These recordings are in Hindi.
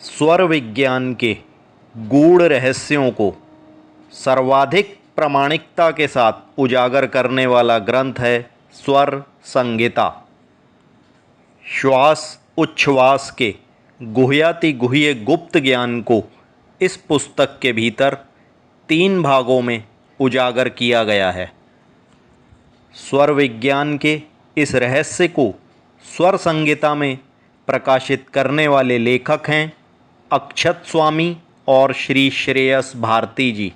स्वर विज्ञान के गूढ़ रहस्यों को सर्वाधिक प्रामाणिकता के साथ उजागर करने वाला ग्रंथ है स्वर संहिता। श्वास उच्छ्वास के गुह्यातिगुह्य गुप्त ज्ञान को इस पुस्तक के भीतर 3 भागों में उजागर किया गया है। स्वर विज्ञान के इस रहस्य को स्वर संहिता में प्रकाशित करने वाले लेखक हैं अक्षत स्वामी और श्री श्रेयस भारती जी।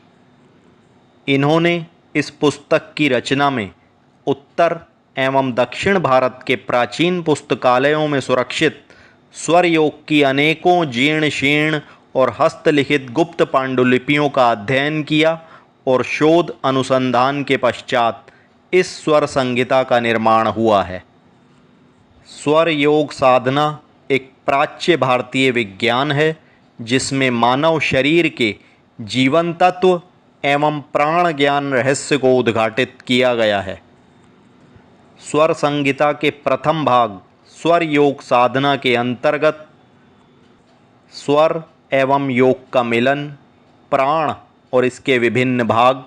इन्होंने इस पुस्तक की रचना में उत्तर एवं दक्षिण भारत के प्राचीन पुस्तकालयों में सुरक्षित स्वर योग की अनेकों जीर्ण शीर्ण और हस्तलिखित गुप्त पांडुलिपियों का अध्ययन किया और शोध अनुसंधान के पश्चात इस स्वर संहिता का निर्माण हुआ है। स्वर योग साधना एक प्राच्य भारतीय विज्ञान है जिसमें मानव शरीर के जीवन तत्व एवं प्राण ज्ञान रहस्य को उद्घाटित किया गया है। स्वर संहिता के प्रथम भाग स्वर योग साधना के अंतर्गत स्वर एवं योग का मिलन, प्राण और इसके विभिन्न भाग,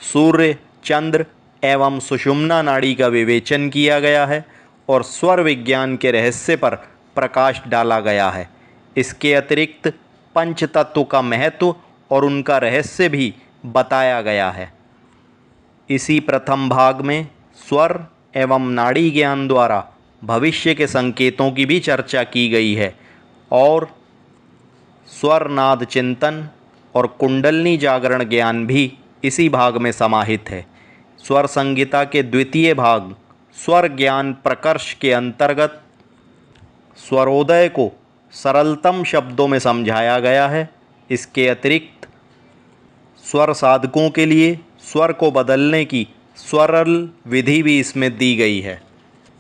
सूर्य, चंद्र एवं सुषुम्ना नाड़ी का विवेचन किया गया है और स्वर विज्ञान के रहस्य पर प्रकाश डाला गया है। इसके अतिरिक्त पंच तत्व का महत्व और उनका रहस्य भी बताया गया है। इसी प्रथम भाग में स्वर एवं नाड़ी ज्ञान द्वारा भविष्य के संकेतों की भी चर्चा की गई है और स्वर नाद चिंतन और कुंडलनी जागरण ज्ञान भी इसी भाग में समाहित है। स्वर संहिता के द्वितीय भाग स्वर ज्ञान प्रकर्ष के अंतर्गत स्वरोदय को सरलतम शब्दों में समझाया गया है। इसके अतिरिक्त स्वर साधकों के लिए स्वर को बदलने की स्वरल विधि भी इसमें दी गई है।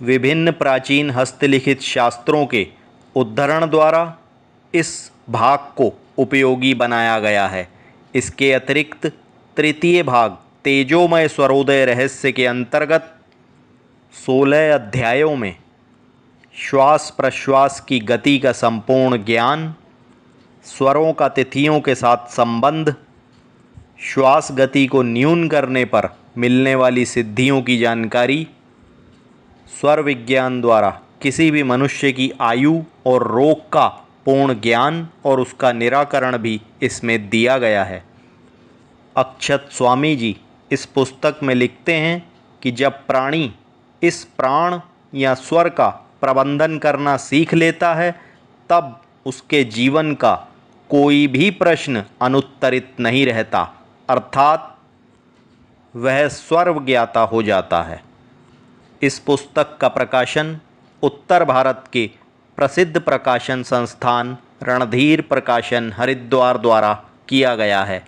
विभिन्न प्राचीन हस्तलिखित शास्त्रों के उद्धरण द्वारा इस भाग को उपयोगी बनाया गया है। इसके अतिरिक्त तृतीय भाग तेजोमय स्वरोदय रहस्य के अंतर्गत 16 अध्यायों में श्वास प्रश्वास की गति का संपूर्ण ज्ञान, स्वरों का तिथियों के साथ संबंध, श्वास गति को न्यून करने पर मिलने वाली सिद्धियों की जानकारी, स्वर विज्ञान द्वारा किसी भी मनुष्य की आयु और रोग का पूर्ण ज्ञान और उसका निराकरण भी इसमें दिया गया है। अक्षत स्वामी जी इस पुस्तक में लिखते हैं कि जब प्राणी इस प्राण या स्वर का प्रबंधन करना सीख लेता है तब उसके जीवन का कोई भी प्रश्न अनुत्तरित नहीं रहता, अर्थात वह सर्वज्ञाता हो जाता है। इस पुस्तक का प्रकाशन उत्तर भारत के प्रसिद्ध प्रकाशन संस्थान रणधीर प्रकाशन हरिद्वार द्वारा किया गया है।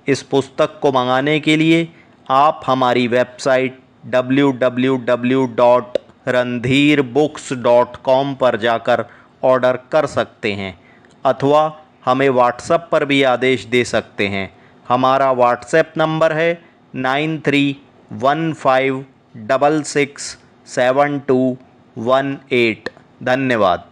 इस पुस्तक को मंगाने के लिए आप हमारी वेबसाइट www.randhirbooks.com पर जाकर ऑर्डर कर सकते हैं अथवा हमें व्हाट्सएप पर भी आदेश दे सकते हैं। हमारा व्हाट्सएप नंबर है 9315667218। धन्यवाद।